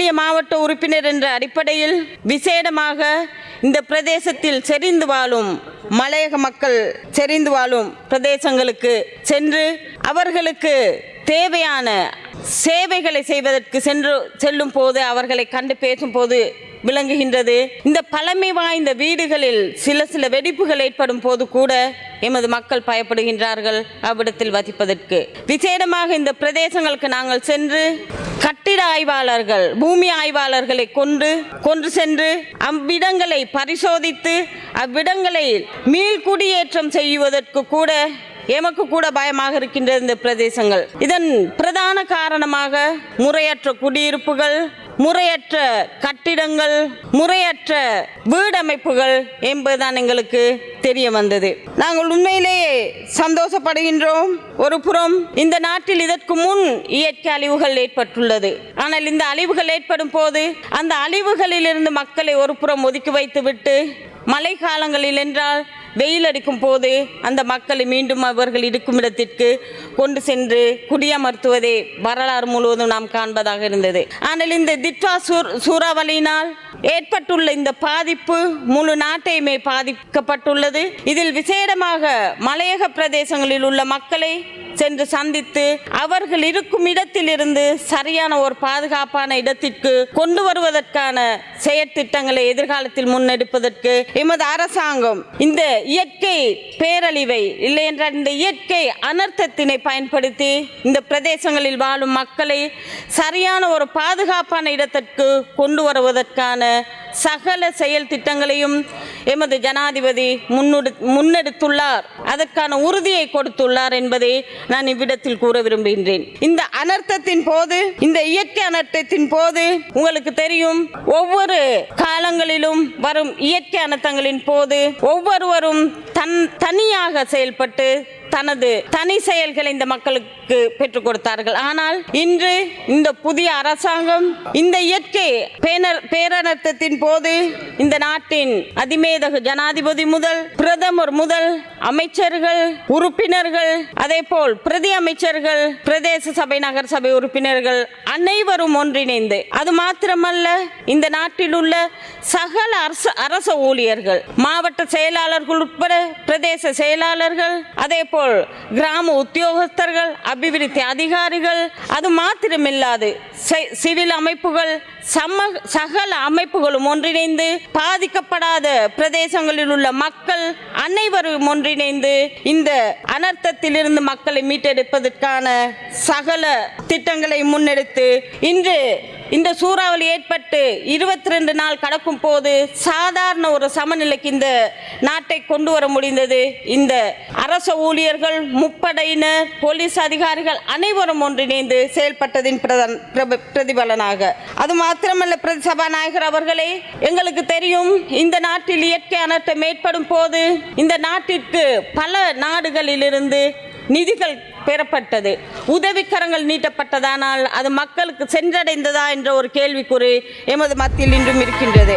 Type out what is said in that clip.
புதிய மாவட்ட உறுப்பினர் என்ற அடிப்படையில் விசேடமாக இந்த பிரதேசத்தில் செறிந்து வாழும் மலையக மக்கள் செறிந்து வாழும் பிரதேசங்களுக்கு சென்று அவர்களுக்கு தேவையான சேவைகளை செய்வதற்கு செல்லும் போது அவர்களை கண்டு பேசும்போது விளங்குகின்றது. இந்த பழமை வாய்ந்த வீடுகளில் சில வெடிப்புகள் ஏற்படும் போது கூட எமது மக்கள் பயப்படுகின்றார்கள் அவ்விடத்தில் வசிப்பதற்கு. விசேடமாக இந்த பிரதேசங்களுக்கு நாங்கள் சென்று கட்டிட ஆய்வாளர்கள் பூமி ஆய்வாளர்களை கொன்று சென்று அவ்விடங்களை பரிசோதித்து அவ்விடங்களை மீள்குடியேற்றம் செய்வதற்கு கூட எமக்கு கூட பயமாக இருக்கின்றது இந்த பிரதேசங்கள். இதன் பிரதான காரணமாக முறையற்ற குடியிருப்புகள், முறையற்ற கட்டிடங்கள், முறையற்ற வீடமைப்புகள் என்பதுதான் எங்களுக்கு தெரிய வந்தது. நாங்கள் உண்மையிலேயே சந்தோஷப்படுகின்றோம். ஒரு புறம் இந்த நாட்டில் இதற்கு முன் இயற்கை அழிவுகள் ஏற்பட்டுள்ளது. ஆனால் இந்த அழிவுகள் ஏற்படும் போது அந்த அழிவுகளிலிருந்து மக்களை ஒரு புறம் ஒதுக்கி வைத்துவிட்டு மழை காலங்களில் என்றால் வெயில் அடிக்கும் போது அந்த மக்களை மீண்டும் அவர்கள் இருக்கும் இடத்திற்கு கொண்டு சென்று குடியமர்த்துவதை வரலாறு முழுவதும் நாம் காண்பதாக இருந்தது. ஆனால் இந்த திட்வா சூறாவளியினால் ஏற்பட்டுள்ள இந்த பாதிப்பு முழு நாட்டையுமே பாதிக்கப்பட்டுள்ளது. இதில் விசேடமாக மலையக பிரதேசங்களில் உள்ள மக்களை சென்று சந்தித்து அவர்கள் இருக்கும் இடத்திலிருந்து சரியான ஒரு பாதுகாப்பான இடத்திற்கு கொண்டு வருவதற்கான செயற்திட்டங்களை எதிர்காலத்தில் முன்னெடுப்பதற்கு எமது அரசாங்கம் இந்த இயற்கை பேரழிவை இல்லை என்றால் இந்த இயற்கை அனர்த்தத்தினை பயன்படுத்தி இந்த பிரதேசங்களில் வாழும் மக்களை சரியான ஒரு பாதுகாப்பான இடத்திற்கு கொண்டு வருவதற்கான சகல செயல் திட்டங்களையும் எமது ஜனாதிபதி முன்னெடுத்துள்ளார். அதற்கான உறுதியை கொடுத்துள்ளார் என்பதை நான் இவ்விடத்தில் கூற விரும்புகின்றேன். இந்த அனர்த்தத்தின் போது, இந்த இயற்கை அனர்த்தத்தின் போது உங்களுக்கு தெரியும், ஒவ்வொரு காலங்களிலும் வரும் இயற்கை அனர்த்தங்களின் போது ஒவ்வொருவரும் தனியாக செயல்பட்டு தனது தனி செயல்களை இந்த மக்களுக்கு பெற்றுக் கொடுத்தார்கள். ஆனால் இன்று இந்த புதிய அரசாங்கம் இந்த இயற்கை பேரனர்த்தத்தின் போது இந்த நாட்டின் அதிமேதகு ஜனாதிபதி முதல் பிரதமர் முதல் அமைச்சர்கள், உறுப்பினர்கள், அதே போல் பிரதி அமைச்சர்கள், பிரதேச சபை, நகர சபை உறுப்பினர்கள் அனைவரும் ஒன்றிணைந்து, அது மாத்திரமல்ல இந்த நாட்டில் உள்ள சகல அரச ஊழியர்கள், மாவட்ட செயலாளர்கள் உட்பட பிரதேச செயலாளர்கள், அதே போல் கிராம உத்தியோகஸ்தர்கள், அபிவிருத்தி அதிகாரிகள், அது மாத்திரமில்லாது சிவில் அமைப்புகள், சகல அமைப்புகளும் ஒன்றிணைந்து பாதிக்கப்படாத பிரதேசங்களில் உள்ள மக்கள் அனைவரும் ஒன்றிணைந்து இந்த அனர்த்தத்திலிருந்து மக்களை மீட்டெடுப்பதற்கான சகல திட்டங்களை முன்னெடுத்து இன்று இந்த சூறாவளி ஏற்பட்டு 22 நாள் கடக்கும் போது சாதாரண ஒரு சமநிலைக்கு இந்த நாட்டை கொண்டு வர முடிந்தது. இந்த அரச ஊழியர்கள், முப்படையினர், போலீஸ் அதிகாரிகள் அனைவரும் ஒன்றிணைந்து செயல்பட்டதின் பிரதிபலனாக. அது மாத்திரமல்ல, பிரதி சபாநாயகர் அவர்களே, எங்களுக்கு தெரியும், இந்த நாட்டில் இயற்கை அனர்த்தம் ஏற்படும் போது இந்த நாட்டிற்கு பல நாடுகளிலிருந்து நிதிகள் பெறப்பட்டது, உதவிக்கரங்கள் நீட்டப்பட்டதானால் அது மக்களுக்கு சென்றடைந்ததா என்ற ஒரு கேள்விக்குறி எமது மத்தியில் இன்றும் இருக்கின்றது.